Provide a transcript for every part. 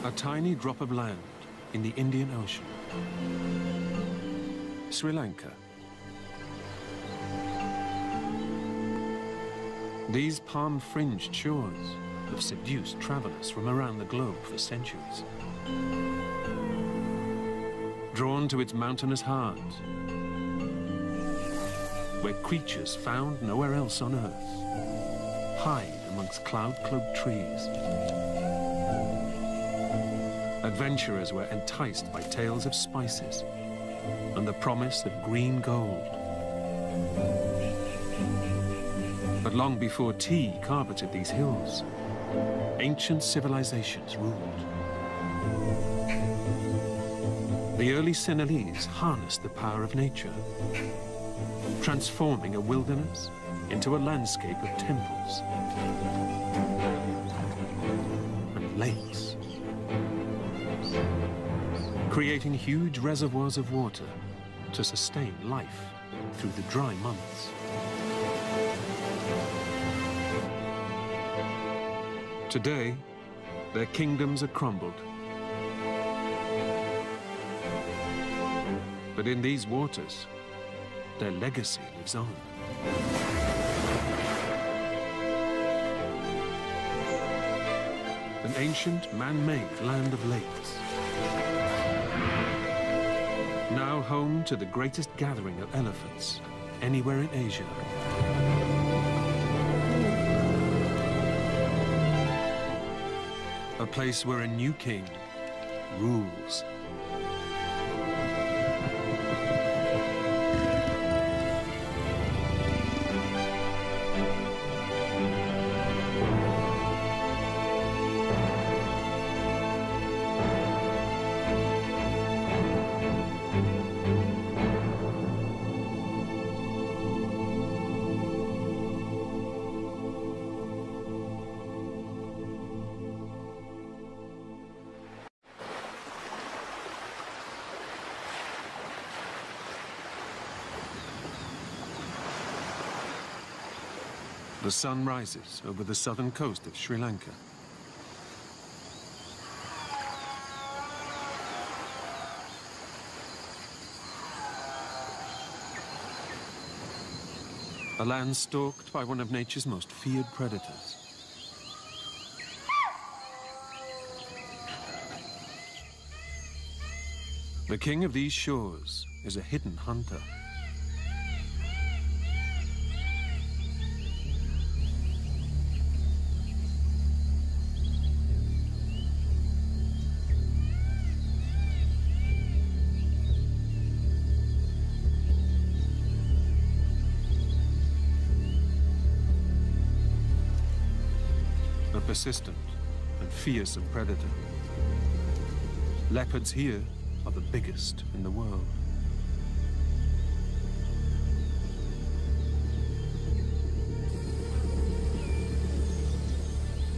A tiny drop of land in the Indian Ocean. Sri Lanka. These palm-fringed shores have seduced travelers from around the globe for centuries. Drawn to its mountainous heart, where creatures found nowhere else on earth hide amongst cloud-cloaked trees. Adventurers were enticed by tales of spices and the promise of green gold. But long before tea carpeted these hills, ancient civilizations ruled. The early Sinhalese harnessed the power of nature, transforming a wilderness into a landscape of temples and lakes, creating huge reservoirs of water to sustain life through the dry months. Today, their kingdoms are crumbled. But in these waters, their legacy lives on. An ancient man-made land of lakes, now home to the greatest gathering of elephants anywhere in Asia. A place where a new king rules. The sun rises over the southern coast of Sri Lanka. A land stalked by one of nature's most feared predators. The king of these shores is a hidden hunter. A persistent and fearsome predator. Leopards here are the biggest in the world.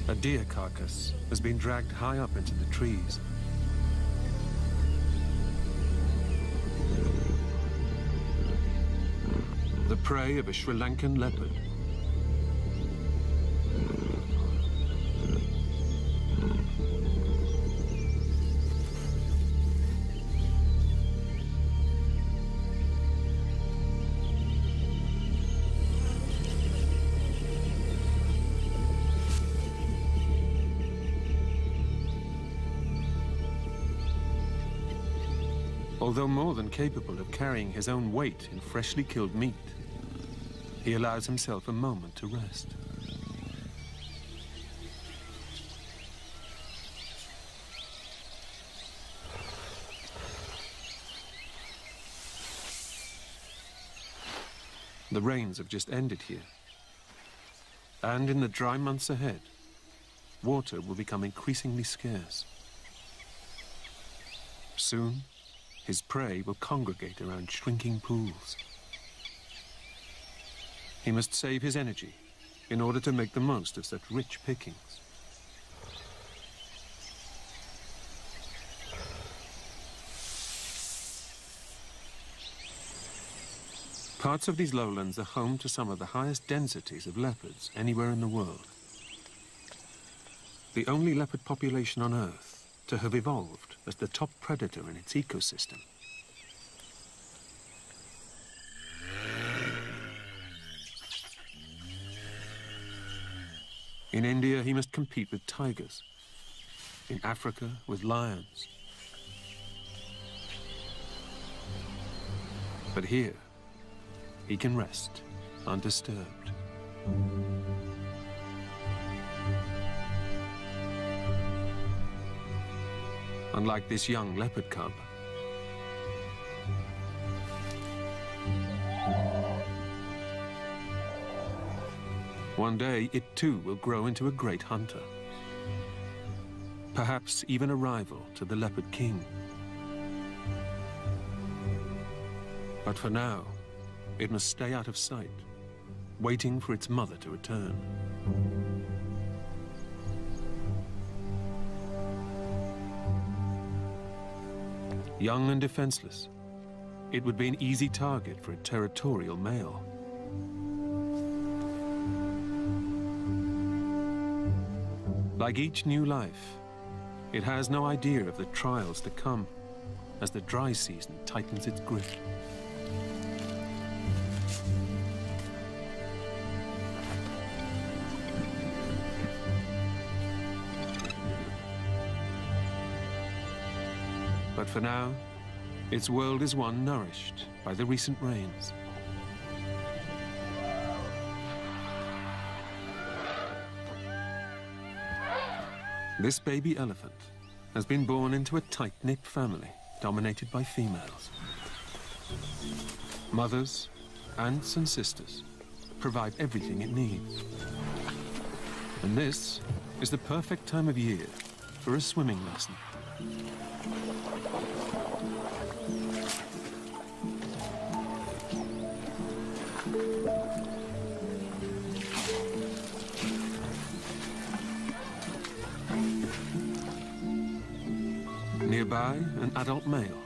A deer carcass has been dragged high up into the trees. The prey of a Sri Lankan leopard. Although more than capable of carrying his own weight in freshly killed meat, he allows himself a moment to rest. The rains have just ended here, and in the dry months ahead, water will become increasingly scarce. Soon, his prey will congregate around shrinking pools. He must save his energy in order to make the most of such rich pickings. Parts of these lowlands are home to some of the highest densities of leopards anywhere in the world. The only leopard population on Earth to have evolved as the top predator in its ecosystem. In India, he must compete with tigers. In Africa, with lions. But here, he can rest undisturbed. Unlike this young leopard cub, one day it too will grow into a great hunter. Perhaps even a rival to the leopard king. But for now, it must stay out of sight, waiting for its mother to return. Young and defenseless, it would be an easy target for a territorial male. Like each new life, it has no idea of the trials to come as the dry season tightens its grip. But for now, its world is one nourished by the recent rains. This baby elephant has been born into a tight-knit family dominated by females. Mothers, aunts and sisters provide everything it needs. And this is the perfect time of year for a swimming lesson. Nearby, an adult male,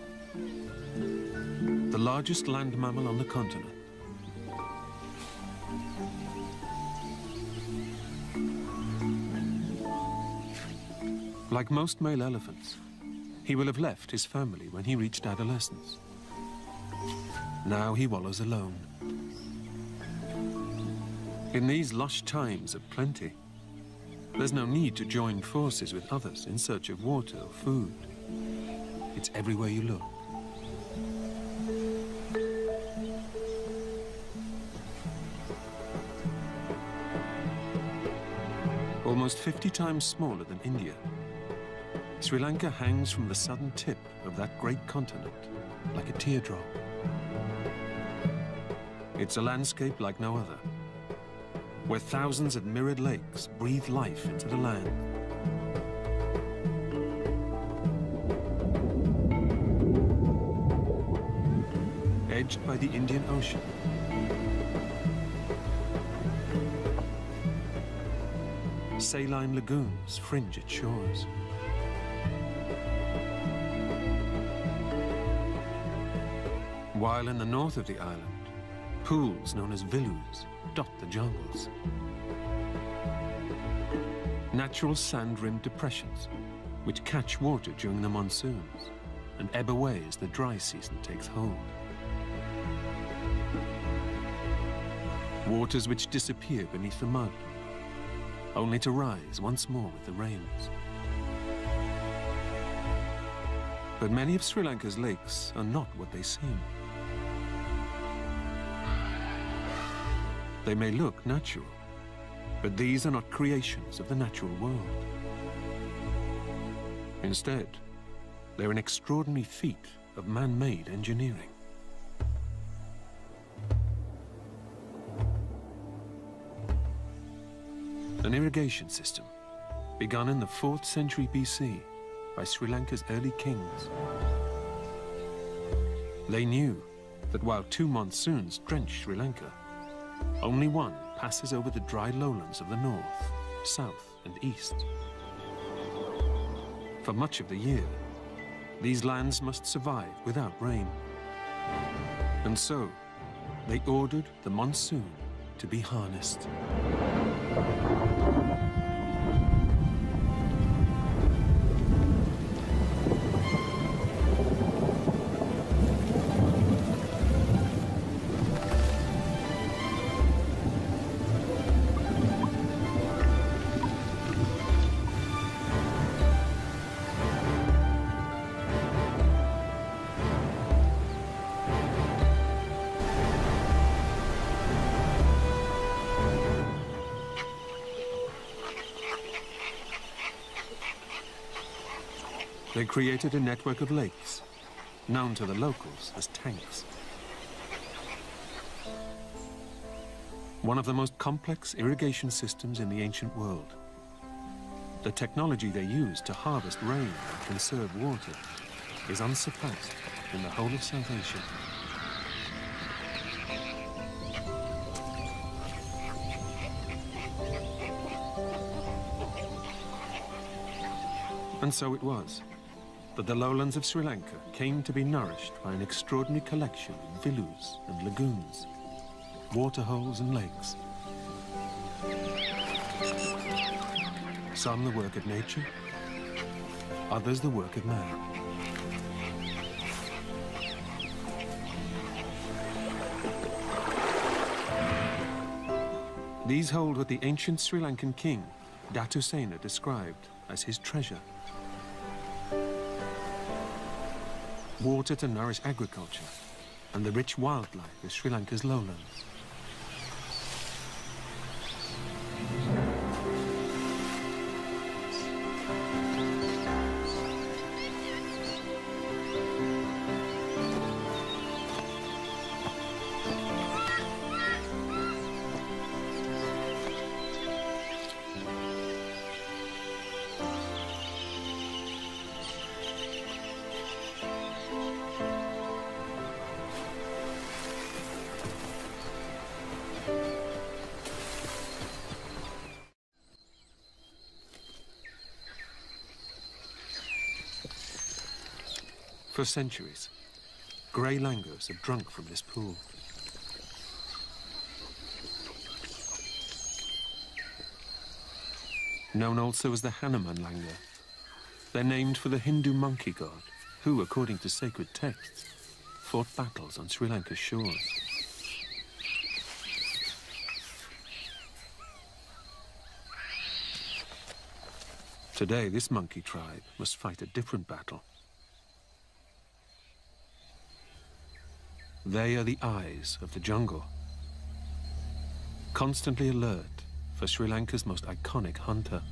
the largest land mammal on the continent. Like most male elephants, he will have left his family when he reached adolescence. Now he wallows alone. In these lush times of plenty, there's no need to join forces with others in search of water or food. It's everywhere you look. Almost 50 times smaller than India, Sri Lanka hangs from the southern tip of that great continent like a teardrop. It's a landscape like no other, where thousands of mirrored lakes breathe life into the land. Edged by the Indian Ocean, saline lagoons fringe its shores. While in the north of the island, pools known as vilus dot the jungles. Natural sand-rimmed depressions which catch water during the monsoons and ebb away as the dry season takes hold. Waters which disappear beneath the mud, only to rise once more with the rains. But many of Sri Lanka's lakes are not what they seem. They may look natural, but these are not creations of the natural world. Instead, they're an extraordinary feat of man-made engineering. An irrigation system begun in the 4th century BC by Sri Lanka's early kings. They knew that while 2 monsoons drench Sri Lanka, only one passes over the dry lowlands of the north, south, and east. For much of the year, these lands must survive without rain. And so, they ordered the monsoon to be harnessed. They created a network of lakes, known to the locals as tanks. One of the most complex irrigation systems in the ancient world. The technology they used to harvest rain and conserve water is unsurpassed in the whole of South Asia. And so it was that the lowlands of Sri Lanka came to be nourished by an extraordinary collection of vilus and lagoons, waterholes and lakes. Some the work of nature, others the work of man. These hold what the ancient Sri Lankan king, Datu Sena, described as his treasure. Water to nourish agriculture and the rich wildlife of Sri Lanka's lowlands. For centuries, grey langurs have drunk from this pool. Known also as the Hanuman langur, they're named for the Hindu monkey god, who, according to sacred texts, fought battles on Sri Lanka's shores. Today, this monkey tribe must fight a different battle. They are the eyes of the jungle, constantly alert for Sri Lanka's most iconic hunter.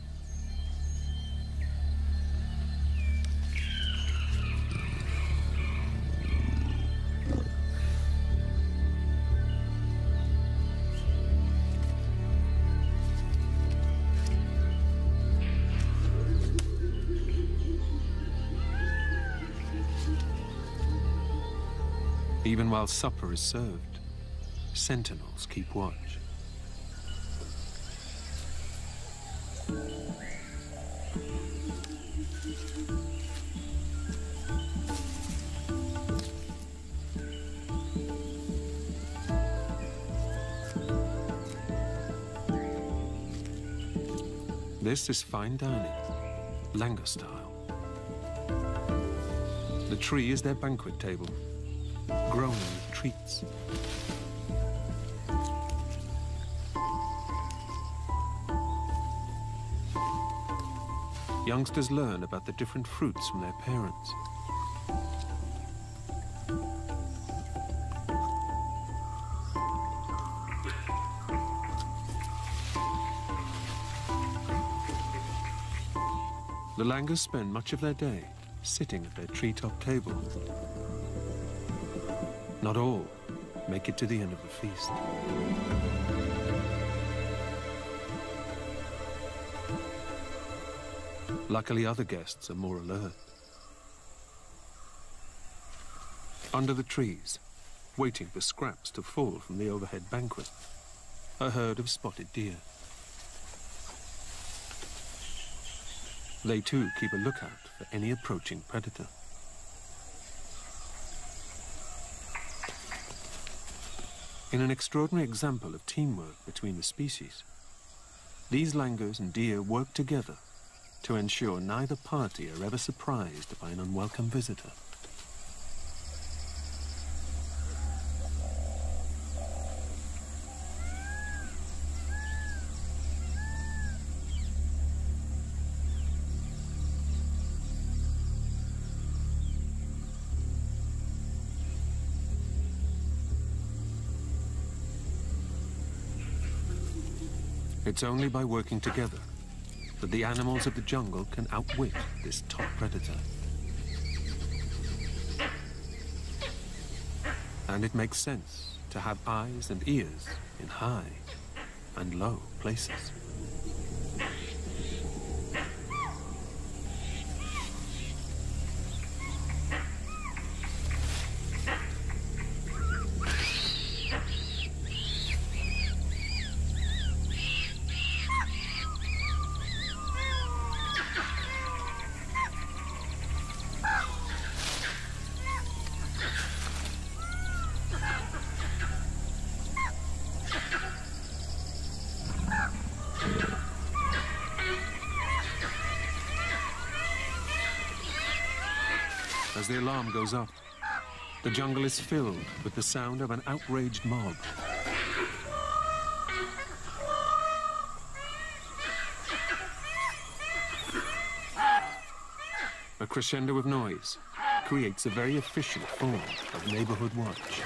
Even while supper is served, sentinels keep watch. This is fine dining, Lanka style. The tree is their banquet table, grown with treats. Youngsters learn about the different fruits from their parents. The langurs spend much of their day sitting at their treetop table. Not all make it to the end of the feast. Luckily, other guests are more alert. Under the trees, waiting for scraps to fall from the overhead banquet, a herd of spotted deer. They too keep a lookout for any approaching predator. In an extraordinary example of teamwork between the species, these langurs and deer work together to ensure neither party are ever surprised by an unwelcome visitor. It's only by working together that the animals of the jungle can outwit this top predator. And it makes sense to have eyes and ears in high and low places. As the alarm goes up, the jungle is filled with the sound of an outraged mob. A crescendo of noise creates a very efficient form of neighborhood watch.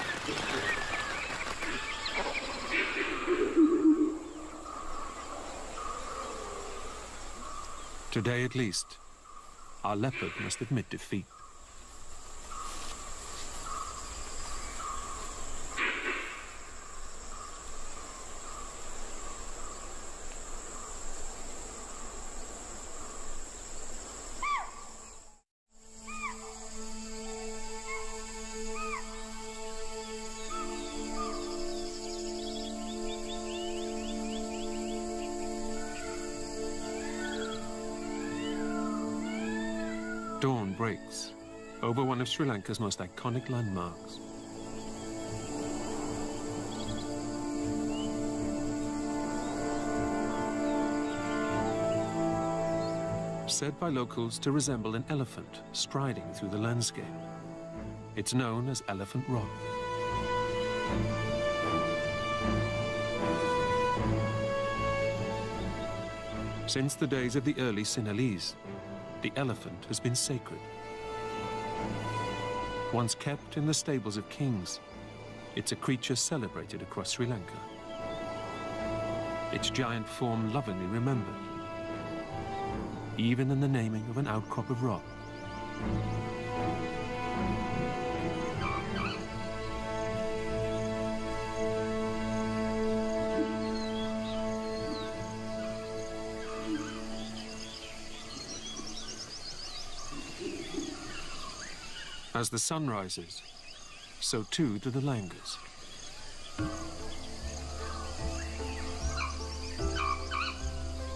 Today, at least, our leopard must admit defeat. Dawn breaks over one of Sri Lanka's most iconic landmarks. Said by locals to resemble an elephant striding through the landscape. It's known as Elephant Rock. Since the days of the early Sinhalese, the elephant has been sacred. Once kept in the stables of kings, it's a creature celebrated across Sri Lanka. Its giant form lovingly remembered, even in the naming of an outcrop of rock. As the sun rises, so too do the langas.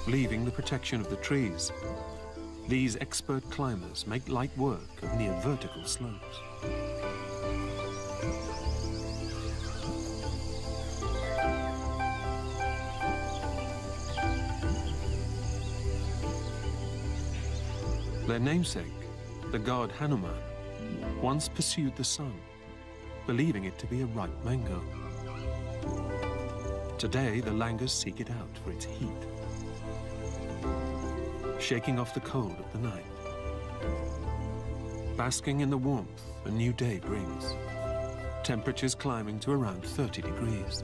Leaving the protection of the trees, these expert climbers make light work of near vertical slopes. Their namesake, the god Hanuman, once pursued the sun, believing it to be a ripe mango. Today, the langas seek it out for its heat, shaking off the cold of the night. Basking in the warmth a new day brings, temperatures climbing to around 30 degrees.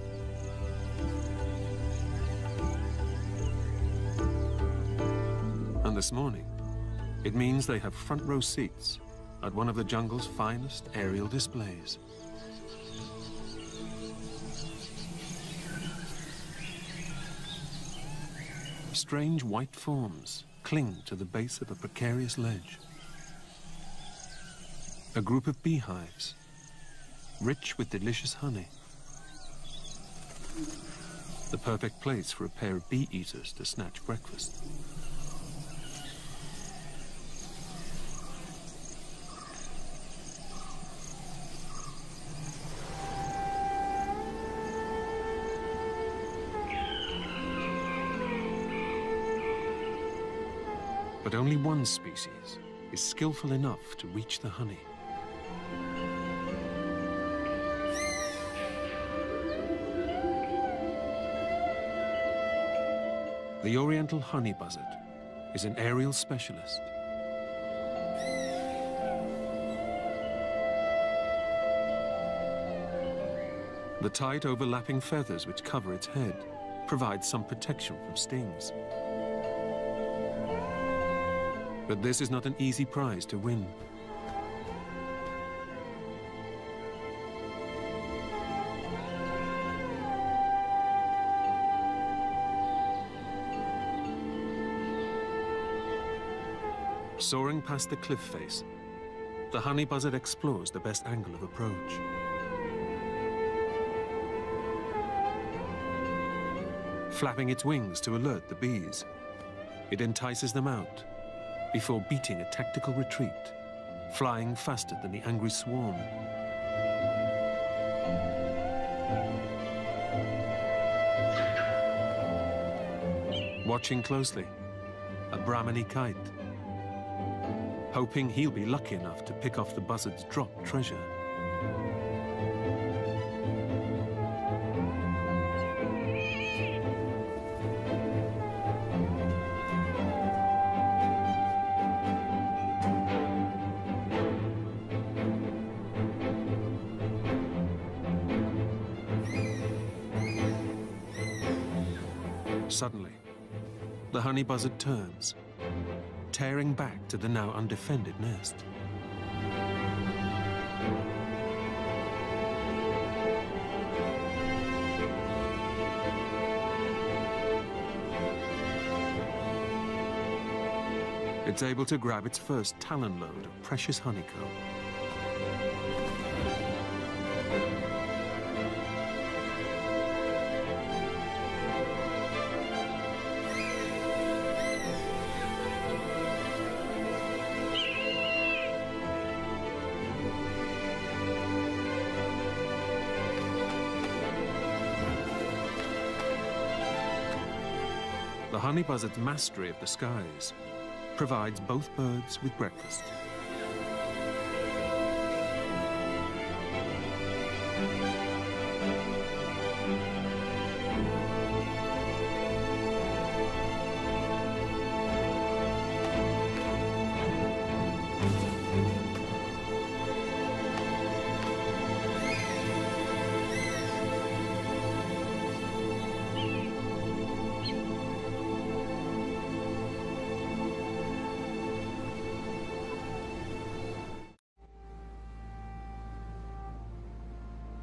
And this morning, it means they have front row seats at one of the jungle's finest aerial displays. Strange white forms cling to the base of a precarious ledge. A group of beehives, rich with delicious honey. The perfect place for a pair of bee-eaters to snatch breakfast. But only one species is skillful enough to reach the honey. The oriental honey buzzard is an aerial specialist. The tight overlapping feathers which cover its head provide some protection from stings. But this is not an easy prize to win. Soaring past the cliff face, the honey buzzard explores the best angle of approach. Flapping its wings to alert the bees, it entices them out before beating a tactical retreat, flying faster than the angry swarm. Watching closely, a Brahmini kite, hoping he'll be lucky enough to pick off the buzzard's dropped treasure. Suddenly, the honey buzzard turns, tearing back to the now undefended nest. It's able to grab its first talon load of precious honeycomb. The honey buzzard's mastery of the skies provides both birds with breakfast.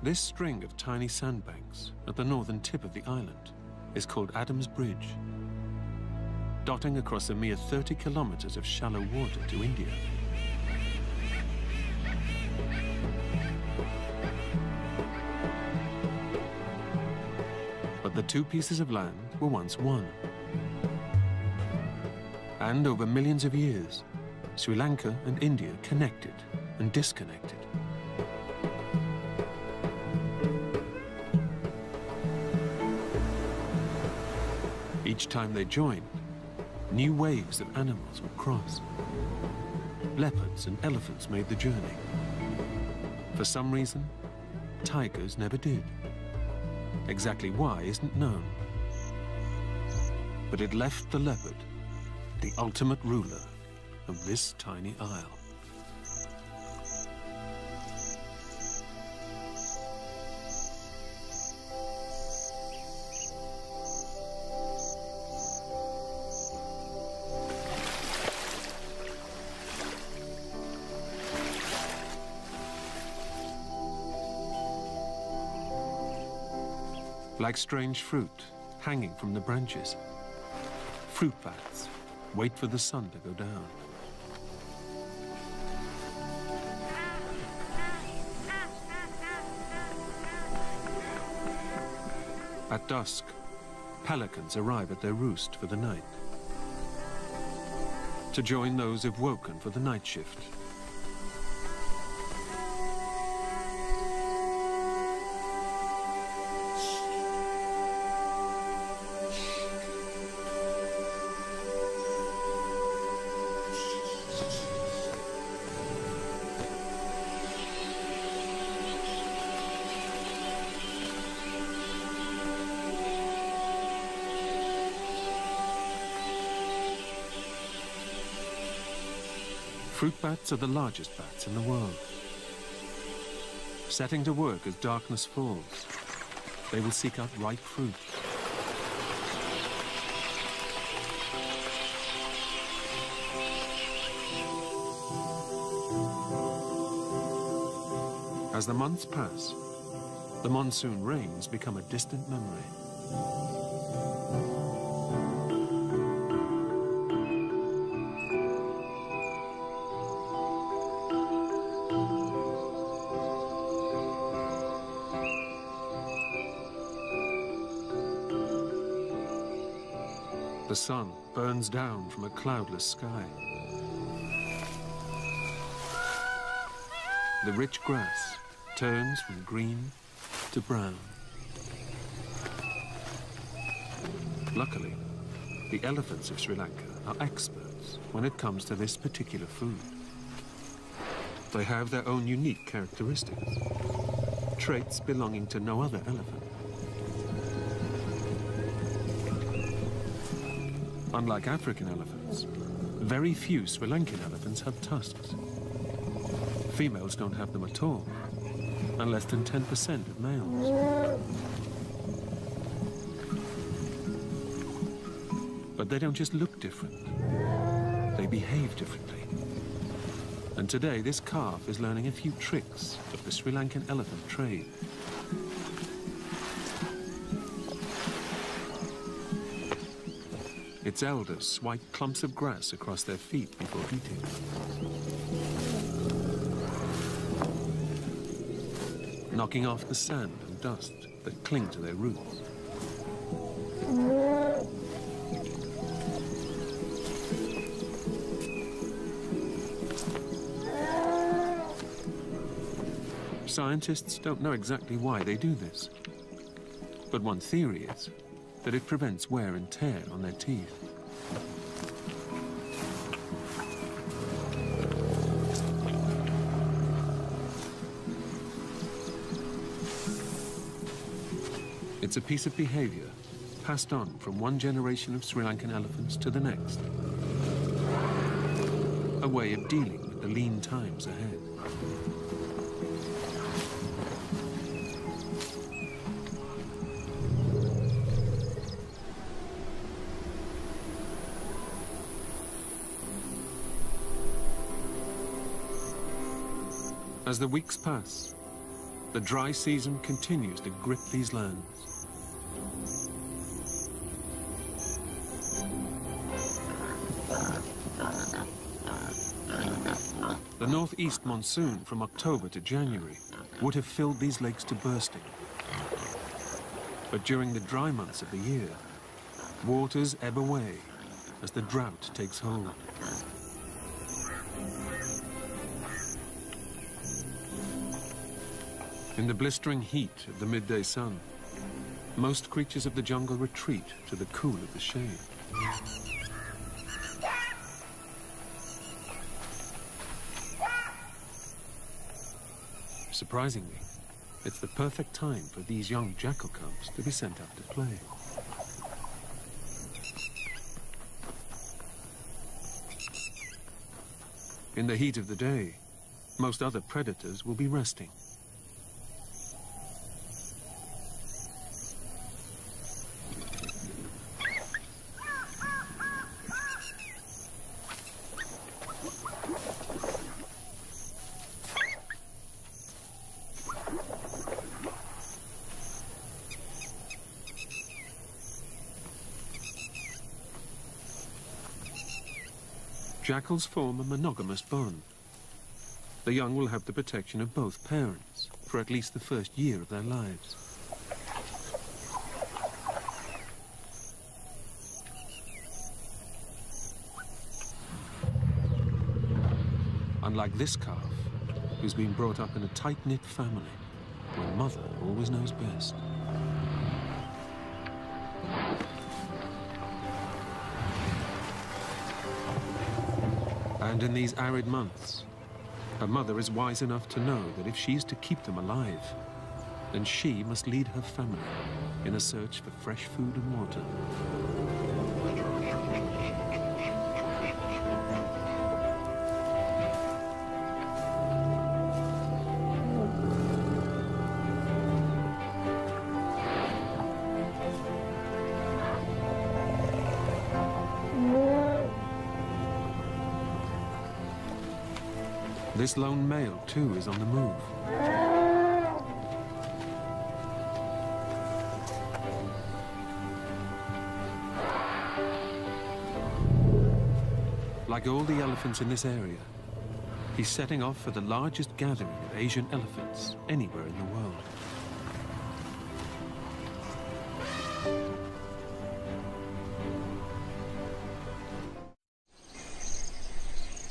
This string of tiny sandbanks at the northern tip of the island is called Adam's Bridge, dotting across a mere 30 kilometers of shallow water to India. But the two pieces of land were once one. And over millions of years, Sri Lanka and India connected and disconnected. Each time they joined, new waves of animals would cross. Leopards and elephants made the journey. For some reason, tigers never did. Exactly why isn't known. But it left the leopard, the ultimate ruler of this tiny isle. Like strange fruit hanging from the branches, fruit bats wait for the sun to go down. At dusk, pelicans arrive at their roost for the night, to join those who've woken for the night shift. Fruit bats are the largest bats in the world. Setting to work as darkness falls, they will seek out ripe fruit. As the months pass, the monsoon rains become a distant memory. The sun burns down from a cloudless sky. The rich grass turns from green to brown. Luckily, the elephants of Sri Lanka are experts when it comes to this particular food. They have their own unique characteristics, traits belonging to no other elephant. Unlike African elephants, very few Sri Lankan elephants have tusks. Females don't have them at all, and less than 10% of males. But they don't just look different, they behave differently. And today, this calf is learning a few tricks of the Sri Lankan elephant trade. Its elders swipe clumps of grass across their feet before eating. Knocking off the sand and dust that cling to their roots. Scientists don't know exactly why they do this, but one theory is that it prevents wear and tear on their teeth. It's a piece of behavior passed on from one generation of Sri Lankan elephants to the next. A way of dealing with the lean times ahead. As the weeks pass, the dry season continues to grip these lands. The northeast monsoon from October to January would have filled these lakes to bursting. But during the dry months of the year, waters ebb away as the drought takes hold. In the blistering heat of the midday sun, most creatures of the jungle retreat to the cool of the shade. Surprisingly, it's the perfect time for these young jackal cubs to be sent out to play. In the heat of the day, most other predators will be resting. Jackals form a monogamous bond. The young will have the protection of both parents for at least the first year of their lives. Unlike this calf, who's been brought up in a tight-knit family, where mother always knows best. And in these arid months, her mother is wise enough to know that if she's to keep them alive, then she must lead her family in a search for fresh food and water. This lone male, too, is on the move. Like all the elephants in this area, he's setting off for the largest gathering of Asian elephants anywhere in the world.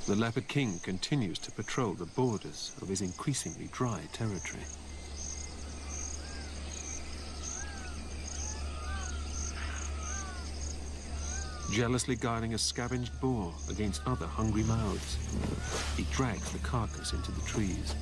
the leopard king continues to patrol the borders of his increasingly dry territory. Jealously guarding a scavenged boar against other hungry mouths, he drags the carcass into the trees.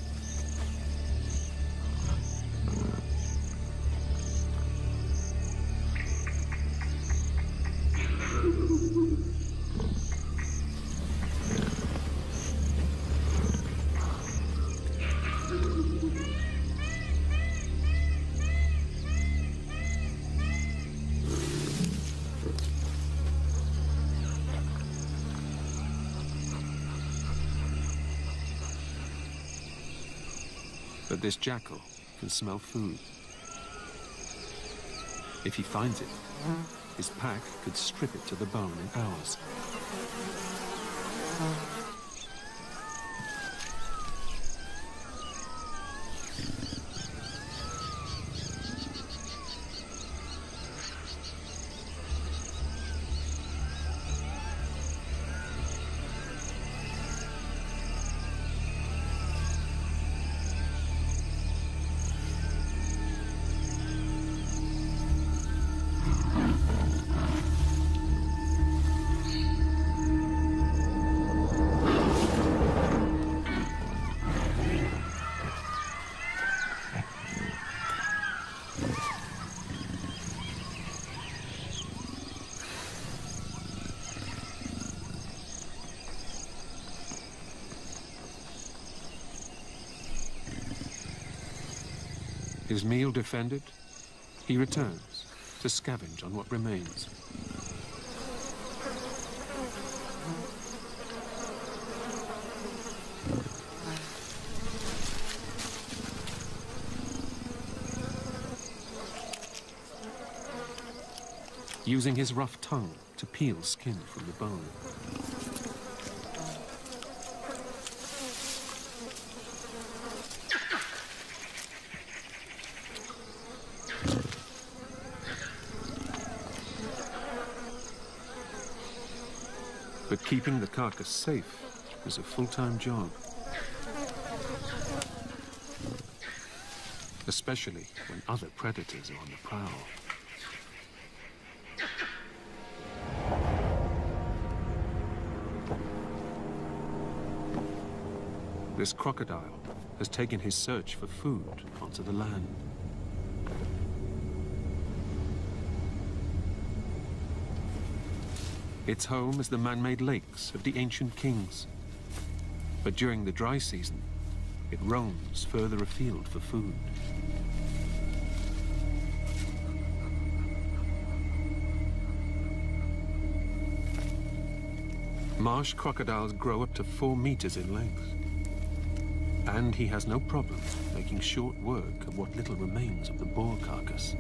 But this jackal can smell food. If he finds it, his pack could strip it to the bone in hours. His meal defended, he returns to scavenge on what remains. Using his rough tongue to peel skin from the bone. But keeping the carcass safe is a full-time job. Especially when other predators are on the prowl. This crocodile has taken his search for food onto the land. Its home is the man-made lakes of the ancient kings. But during the dry season, it roams further afield for food. Marsh crocodiles grow up to 4 meters in length. And he has no problem making short work of what little remains of the boar carcass.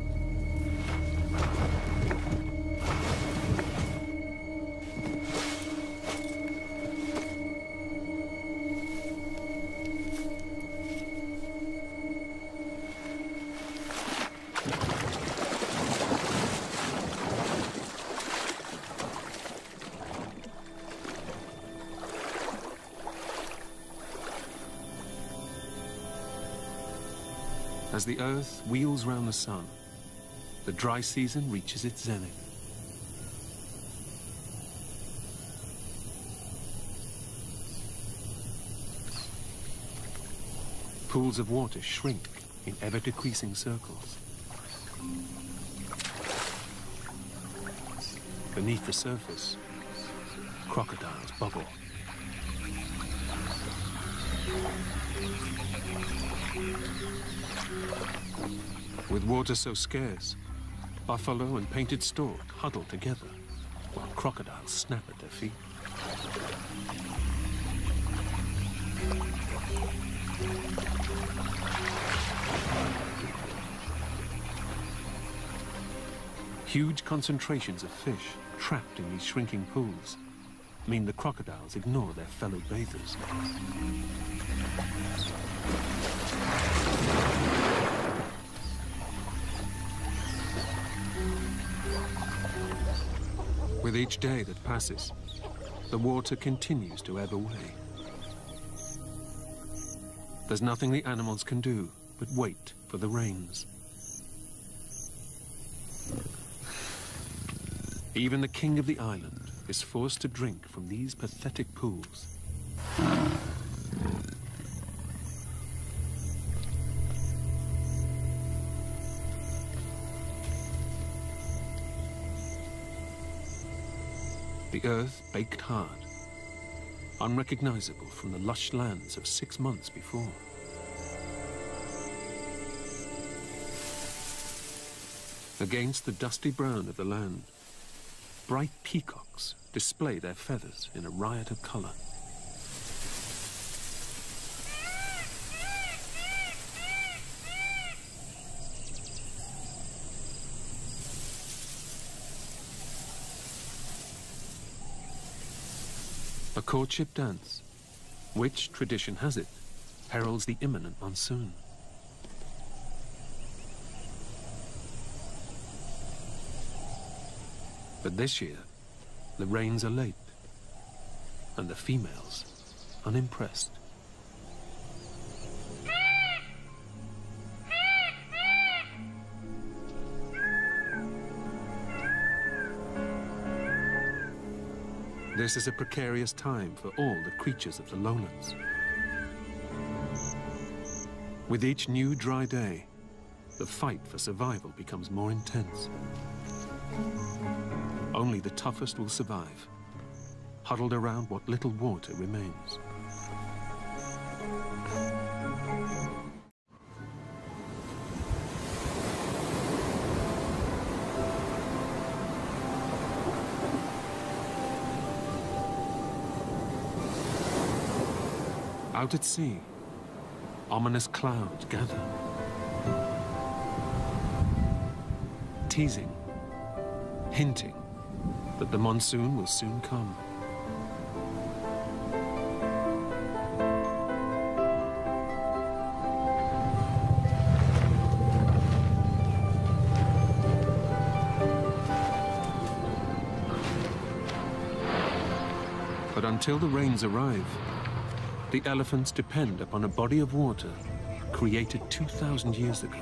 As the Earth wheels round the sun, the dry season reaches its zenith. Pools of water shrink in ever-decreasing circles. Beneath the surface, crocodiles bubble. With water so scarce, buffalo and painted stork huddle together, while crocodiles snap at their feet. Huge concentrations of fish trapped in these shrinking pools mean the crocodiles ignore their fellow bathers. With each day that passes, the water continues to ebb away. There's nothing the animals can do but wait for the rains. Even the king of the island is forced to drink from these pathetic pools. The earth baked hard, unrecognizable from the lush lands of 6 months before. Against the dusty brown of the land, bright peacocks display their feathers in a riot of color. A courtship dance, which, tradition has it, heralds the imminent monsoon. But this year, the rains are late, and the females unimpressed. This is a precarious time for all the creatures of the lowlands. With each new dry day, the fight for survival becomes more intense. Only the toughest will survive, huddled around what little water remains. Out at sea, ominous clouds gather, teasing, hinting that the monsoon will soon come. But until the rains arrive, the elephants depend upon a body of water created 2,000 years ago.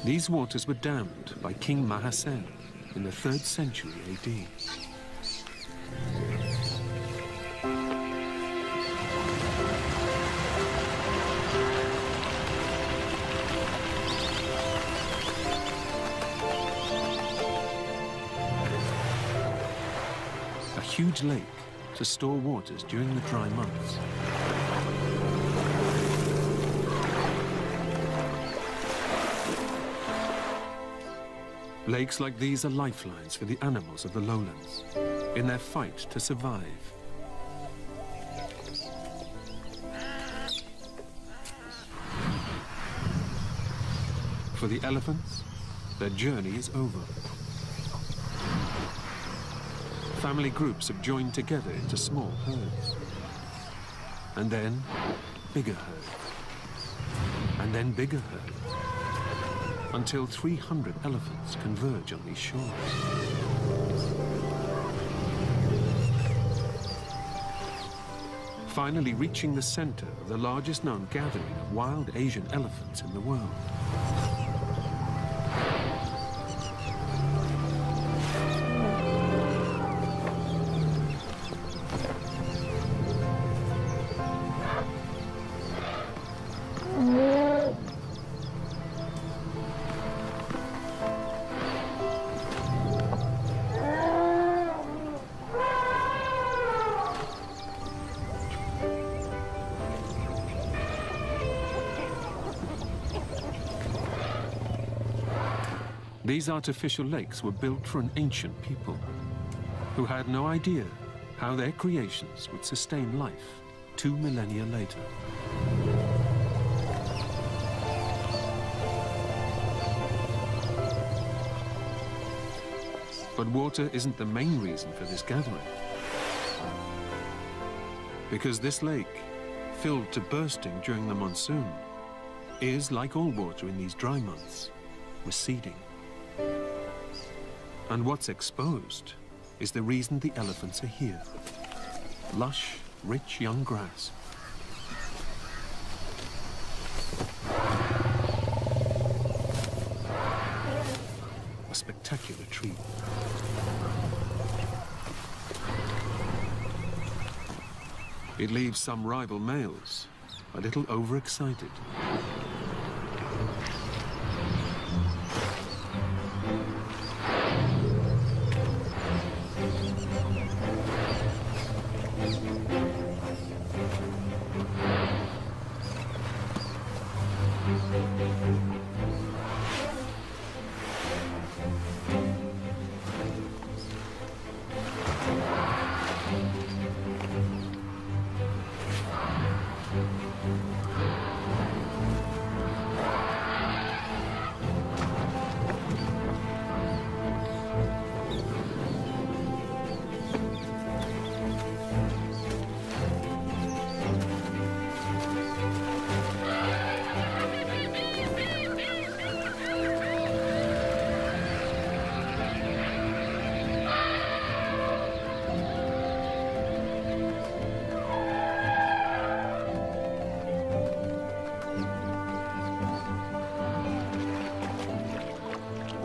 These waters were dammed by King Mahasen in the 3rd century AD. A huge lake to store waters during the dry months. Lakes like these are lifelines for the animals of the lowlands in their fight to survive. For the elephants, their journey is over. Family groups have joined together into small herds. And then bigger herds. And then bigger herds. Until 300 elephants converge on these shores. Finally reaching the center of the largest known gathering of wild Asian elephants in the world. These artificial lakes were built for an ancient people who had no idea how their creations would sustain life 2 millennia later. But water isn't the main reason for this gathering. Because this lake, filled to bursting during the monsoon, is, like all water in these dry months, receding. And what's exposed is the reason the elephants are here. Lush, rich young grass. A spectacular treat. It leaves some rival males a little overexcited.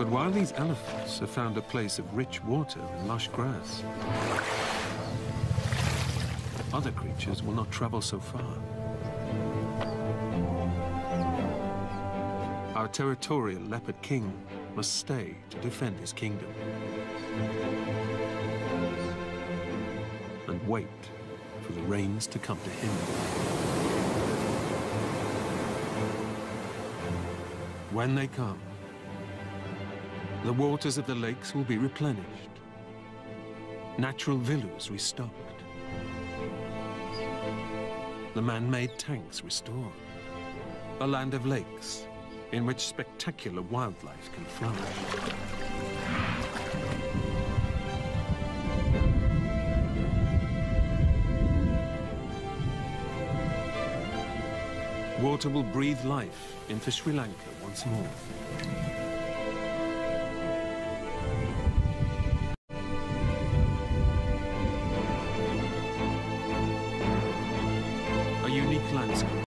But while these elephants have found a place of rich water and lush grass, other creatures will not travel so far. Our territorial leopard king must stay to defend his kingdom and wait for the rains to come to him. When they come, the waters of the lakes will be replenished, natural villas restocked, the man-made tanks restored, a land of lakes in which spectacular wildlife can flourish. Water will breathe life into Sri Lanka once more.